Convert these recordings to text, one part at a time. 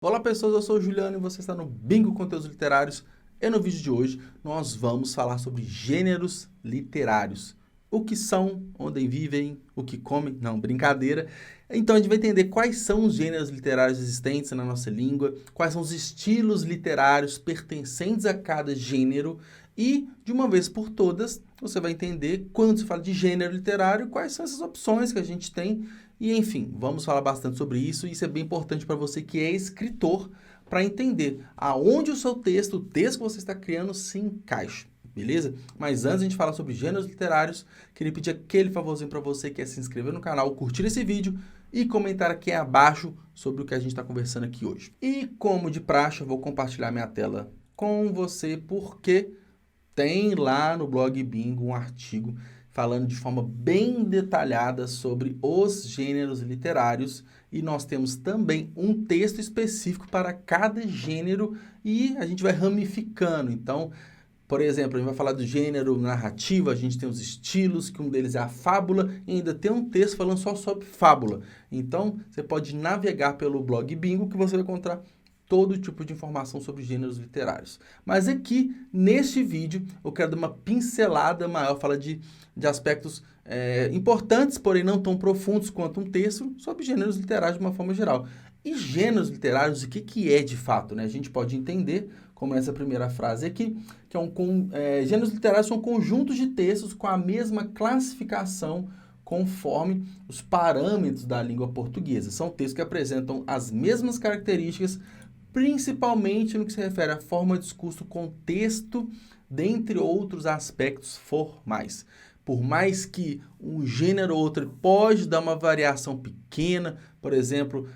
Olá pessoas, eu sou o Juliano e você está no Bingo Conteúdos Literários. E no vídeo de hoje nós vamos falar sobre gêneros literários. O que são, onde vivem, o que comem, não, brincadeira. Então a gente vai entender quais são os gêneros literários existentes na nossa língua, quais são os estilos literários pertencentes a cada gênero e, de uma vez por todas, você vai entender quando se fala de gênero literário, quais são essas opções que a gente tem. E, enfim, vamos falar bastante sobre isso. Isso é bem importante para você que é escritor, para entender aonde o seu texto, o texto que você está criando, se encaixa, beleza? Mas antes de a gente falar sobre gêneros literários, queria pedir aquele favorzinho para você que é se inscrever no canal, curtir esse vídeo e comentar aqui abaixo sobre o que a gente está conversando aqui hoje. E, como de praxe, eu vou compartilhar minha tela com você, porque tem lá no blog Bingo um artigo falando de forma bem detalhada sobre os gêneros literários e nós temos também um texto específico para cada gênero e a gente vai ramificando. Então, por exemplo, a gente vai falar do gênero narrativo, a gente tem os estilos, que um deles é a fábula, e ainda tem um texto falando só sobre fábula. Então, você pode navegar pelo blog Bingo que você vai encontrar todo tipo de informação sobre gêneros literários. Mas aqui, neste vídeo, eu quero dar uma pincelada maior, falar de aspectos importantes, porém não tão profundos quanto um texto, sobre gêneros literários de uma forma geral. E gêneros literários, o que é de fato? Né? A gente pode entender, como essa primeira frase aqui, que gêneros literários são conjuntos de textos com a mesma classificação conforme os parâmetros da língua portuguesa. São textos que apresentam as mesmas características, principalmente no que se refere à forma de discurso, contexto, dentre outros aspectos formais. Por mais que um gênero ou outro pode dar uma variação pequena, por exemplo,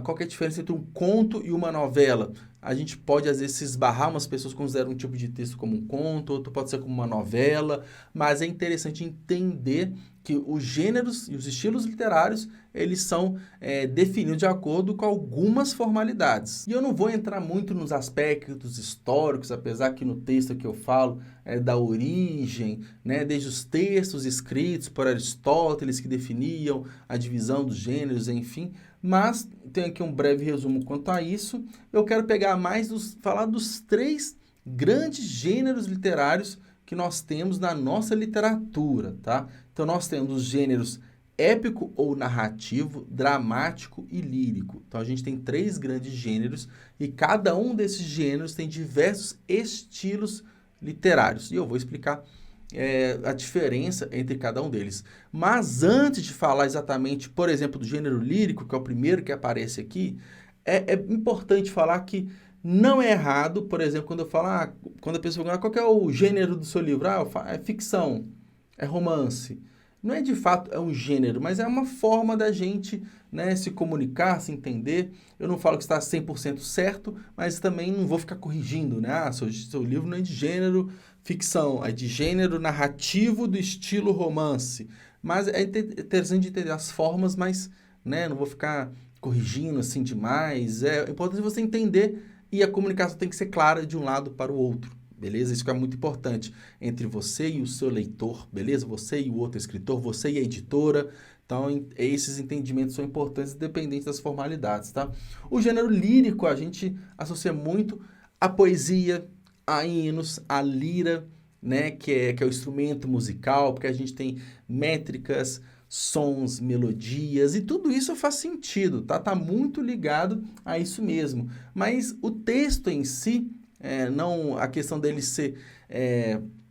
qual que é a diferença entre um conto e uma novela? A gente pode, às vezes, se esbarrar, umas pessoas consideram um tipo de texto como um conto, outro pode ser como uma novela, mas é interessante entender que os gêneros e os estilos literários, eles são definidos de acordo com algumas formalidades. E eu não vou entrar muito nos aspectos históricos, apesar que no texto que eu falo da origem, né, desde os textos escritos por Aristóteles, que definiam a divisão dos gêneros, enfim, mas tem aqui um breve resumo quanto a isso. Eu quero falar dos três grandes gêneros literários que nós temos na nossa literatura, tá? Então, nós temos os gêneros épico ou narrativo, dramático e lírico. Então, a gente tem três grandes gêneros e cada um desses gêneros tem diversos estilos literários. E eu vou explicar a diferença entre cada um deles. Mas antes de falar exatamente, por exemplo, do gênero lírico, que é o primeiro que aparece aqui, é importante falar que não é errado, por exemplo, quando eu falo, quando a pessoa fala, qual que é o gênero do seu livro? É ficção, é romance. Não é de fato um gênero, mas é uma forma da gente, né, se comunicar, se entender. Eu não falo que está 100% certo, mas também não vou ficar corrigindo, né? Seu livro não é de gênero ficção, é de gênero narrativo do estilo romance. Mas é interessante entender as formas, mas, né, não vou ficar corrigindo assim demais. É importante você entender e a comunicação tem que ser clara de um lado para o outro. Beleza? Isso que é muito importante entre você e o seu leitor, beleza? Você e o outro escritor, você e a editora. Então, esses entendimentos são importantes, independente das formalidades, tá? O gênero lírico, a gente associa muito à poesia, a hinos, a lira, né? Que é o instrumento musical, porque a gente tem métricas, sons, melodias, e tudo isso faz sentido, tá? Tá muito ligado a isso mesmo. Mas o texto em si, não a questão dele ser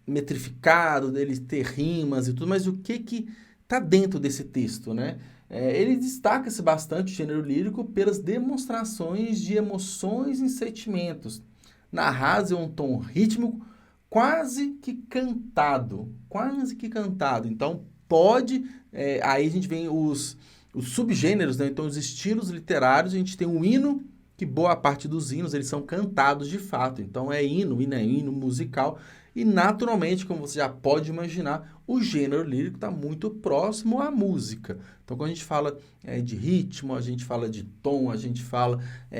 metrificado, dele ter rimas e tudo, mas o que está dentro desse texto, né? Ele destaca-se bastante, o gênero lírico, pelas demonstrações de emoções e sentimentos, narrados em um tom rítmico quase que cantado, quase que cantado. Então, aí a gente vem os subgêneros, né? Então, os estilos literários, a gente tem um hino, que boa parte dos hinos, eles são cantados de fato. Então, hino musical. E naturalmente, como você já pode imaginar, o gênero lírico está muito próximo à música. Então, quando a gente fala de ritmo, a gente fala de tom, a gente fala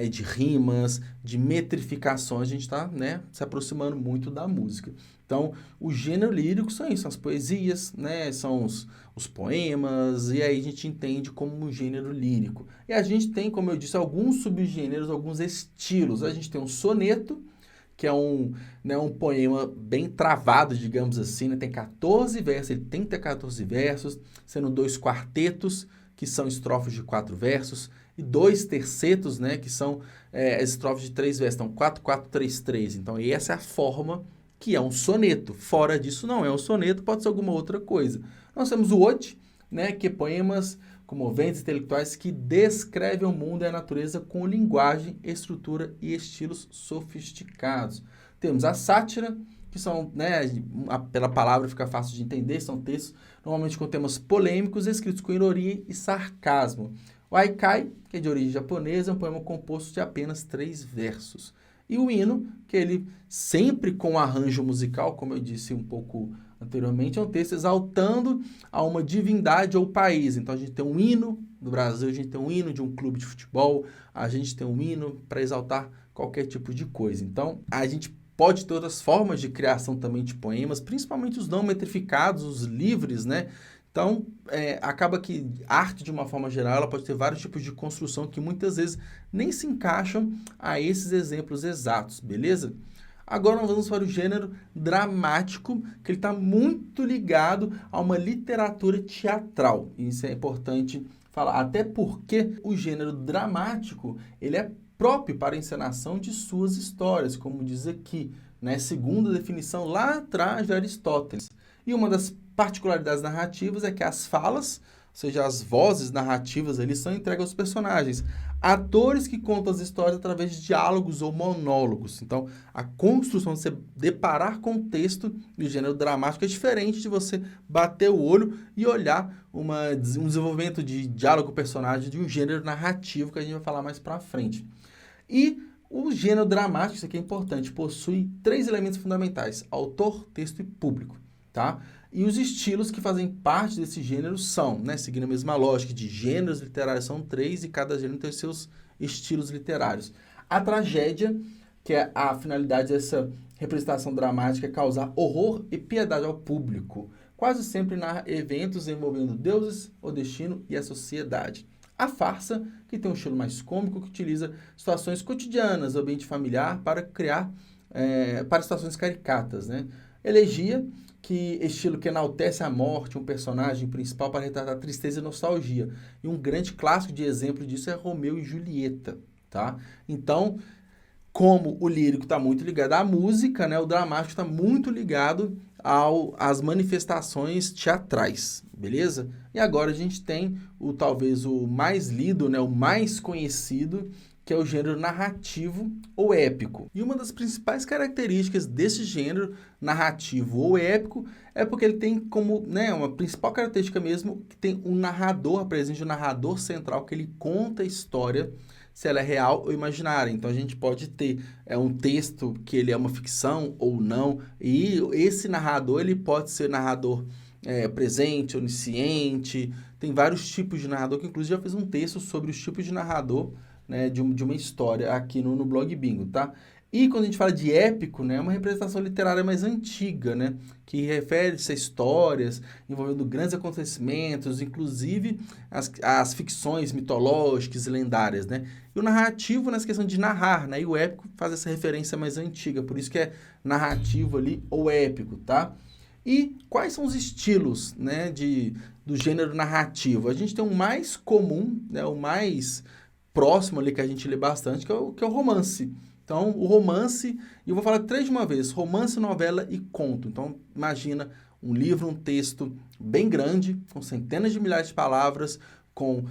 de rimas, de metrificações, a gente está, né, se aproximando muito da música. Então, o gênero lírico são isso, as poesias, né, são os poemas, e aí a gente entende como um gênero lírico. E a gente tem, como eu disse, alguns subgêneros, alguns estilos. A gente tem um soneto, que é um poema bem travado, digamos assim, né? Tem 14 versos, ele tem que ter 14 versos, sendo 2 quartetos, que são estrofes de 4 versos, e 2 tercetos, né, que são estrofes de 3 versos, então 4, 4, 3, 3. Então, essa é a forma que é um soneto. Fora disso, não é um soneto, pode ser alguma outra coisa. Nós temos o ode, né, que é poemas comoventes intelectuais que descrevem o mundo e a natureza com linguagem, estrutura e estilos sofisticados. Temos a sátira, que são, né, pela palavra fica fácil de entender, são textos normalmente com temas polêmicos, escritos com ironia e sarcasmo. O haikai, que é de origem japonesa, é um poema composto de apenas 3 versos. E o hino, que ele sempre com arranjo musical, como eu disse um pouco anteriormente, é um texto exaltando a uma divindade ou país. Então, a gente tem um hino do Brasil, a gente tem um hino de um clube de futebol, a gente tem um hino para exaltar qualquer tipo de coisa. Então, a gente pode ter outras formas de criação também de poemas, principalmente os não metrificados, os livres, né? Então, acaba que a arte, de uma forma geral, ela pode ter vários tipos de construção que muitas vezes nem se encaixam a esses exemplos exatos, beleza? Agora nós vamos para o gênero dramático, que ele está muito ligado a uma literatura teatral. Isso é importante falar, até porque o gênero dramático, ele é próprio para a encenação de suas histórias, como diz aqui, né? Segundo a definição lá atrás de Aristóteles. E uma das particularidades narrativas é que as falas, ou seja, as vozes narrativas ali, são entregues aos personagens. Atores que contam as histórias através de diálogos ou monólogos. Então, a construção de você deparar com o texto do gênero dramático é diferente de você bater o olho e olhar um desenvolvimento de diálogo com o personagem de um gênero narrativo que a gente vai falar mais pra frente. E o gênero dramático, isso aqui é importante, possui 3 elementos fundamentais: autor, texto e público, tá? E os estilos que fazem parte desse gênero são, né, seguindo a mesma lógica de gêneros literários, são 3 e cada gênero tem seus estilos literários. A tragédia, que é a finalidade dessa representação dramática, é causar horror e piedade ao público. Quase sempre narra eventos envolvendo deuses, o destino e a sociedade. A farsa, que tem um estilo mais cômico, que utiliza situações cotidianas, o ambiente familiar, para criar para situações caricatas, né? Elegia, que estilo que enaltece a morte, um personagem principal para retratar tristeza e nostalgia. E um grande clássico de exemplo disso é Romeu e Julieta, tá? Então, como o lírico está muito ligado à música, né, o dramático está muito ligado às manifestações teatrais, beleza? E agora a gente tem talvez o mais lido, né, o mais conhecido, que é o gênero narrativo ou épico. E uma das principais características desse gênero narrativo ou épico é porque ele tem como, né, uma principal característica mesmo, que tem um narrador, a presença de um narrador central, que ele conta a história, se ela é real ou imaginária. Então, a gente pode ter um texto que ele é uma ficção ou não, e esse narrador, ele pode ser narrador presente, onisciente, tem vários tipos de narrador, que inclusive já fiz um texto sobre os tipos de narrador, né, de uma história aqui no blog Bingo, tá? E quando a gente fala de épico, né, é uma representação literária mais antiga, né, que refere-se a histórias envolvendo grandes acontecimentos, inclusive as ficções mitológicas e lendárias, né? E o narrativo nessa questão de narrar, né? E o épico faz essa referência mais antiga, por isso que é narrativo ali ou épico, tá? E quais são os estilos, né, do gênero narrativo? A gente tem o mais comum, né, o mais próximo ali que a gente lê bastante, que é o romance. Então, o romance, e eu vou falar 3 de uma vez: romance, novela e conto. Então, imagina um livro, um texto bem grande, com centenas de milhares de palavras, com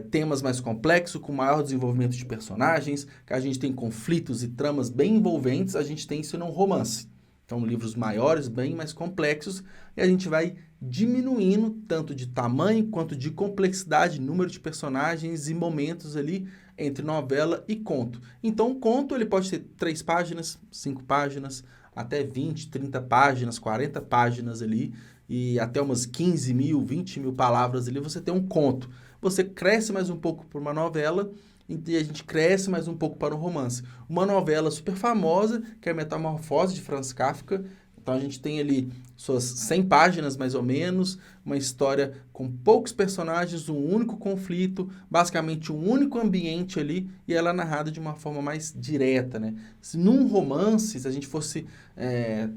temas mais complexos, com maior desenvolvimento de personagens, que a gente tem conflitos e tramas bem envolventes, a gente tem isso num romance. Então, livros maiores, bem mais complexos, e a gente vai diminuindo tanto de tamanho quanto de complexidade, número de personagens e momentos ali entre novela e conto. Então, o conto ele pode ter 3 páginas, 5 páginas, até 20, 30 páginas, 40 páginas ali, e até umas 15 mil, 20 mil palavras ali, você tem um conto. Você cresce mais um pouco por uma novela, e a gente cresce mais um pouco para um romance. Uma novela super famosa, que é a Metamorfose de Franz Kafka. Então a gente tem ali suas 100 páginas mais ou menos, uma história com poucos personagens, um único conflito, basicamente um único ambiente ali, e ela é narrada de uma forma mais direta, né? Se num romance, se a gente fosse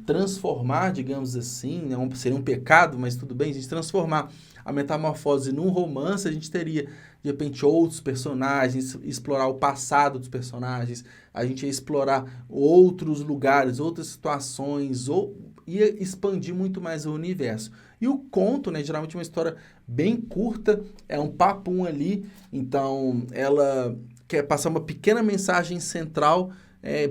transformar, digamos assim, né, seria um pecado, mas tudo bem, se a gente transformar a Metamorfose num romance, a gente teria, de repente, outros personagens, explorar o passado dos personagens, a gente ia explorar outros lugares, outras situações, ou ia expandir muito mais o universo. E o conto, né, geralmente é uma história bem curta, é um papum ali, então ela quer passar uma pequena mensagem central,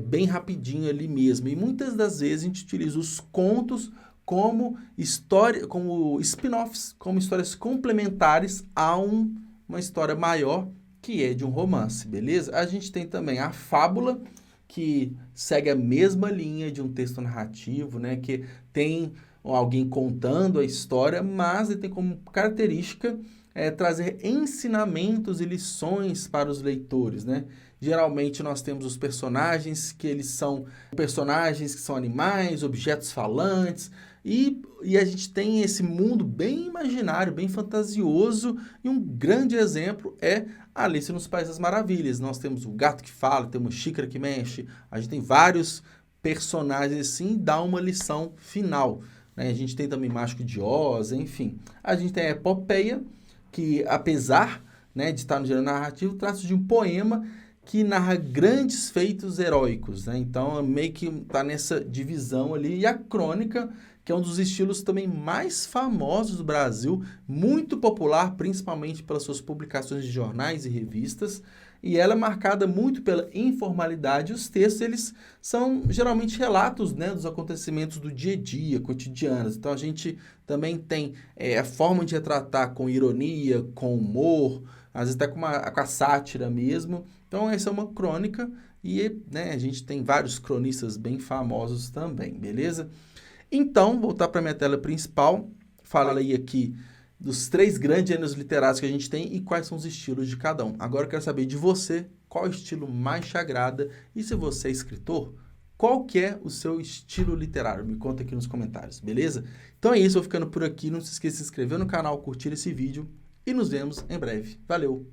bem rapidinho ali mesmo. E muitas das vezes a gente utiliza os contos como história, como spin-offs, como histórias complementares a uma história maior que é de um romance, beleza? A gente tem também a fábula, que segue a mesma linha de um texto narrativo, né? Que tem alguém contando a história, mas ele tem como característica trazer ensinamentos e lições para os leitores, né? Geralmente nós temos os personagens que eles são personagens que são animais, objetos falantes, e a gente tem esse mundo bem imaginário, bem fantasioso, e um grande exemplo é Alice nos Países das Maravilhas. Nós temos o gato que fala, temos xícara que mexe, a gente tem vários personagens assim, dá uma lição final, né? A gente tem também Mágico de Oz, enfim. A gente tem a epopeia, que apesar, né, de estar no gênero narrativo, trata-se de um poema que narra grandes feitos heróicos, né? Então, meio que está nessa divisão ali. E a crônica, que é um dos estilos também mais famosos do Brasil, muito popular, principalmente pelas suas publicações de jornais e revistas, e ela é marcada muito pela informalidade. Os textos, eles são geralmente relatos, né, dos acontecimentos do dia a dia, cotidianos. Então, a gente também tem a forma de retratar com ironia, com humor, às vezes até com a sátira mesmo. Então, essa é uma crônica e, né, a gente tem vários cronistas bem famosos também, beleza? Então, voltar para a minha tela principal, falei aqui dos 3 grandes gêneros literários que a gente tem e quais são os estilos de cada um. Agora eu quero saber de você, qual estilo mais te agrada, e se você é escritor, qual que é o seu estilo literário? Me conta aqui nos comentários, beleza? Então é isso, eu vou ficando por aqui, não se esqueça de se inscrever no canal, curtir esse vídeo e nos vemos em breve. Valeu!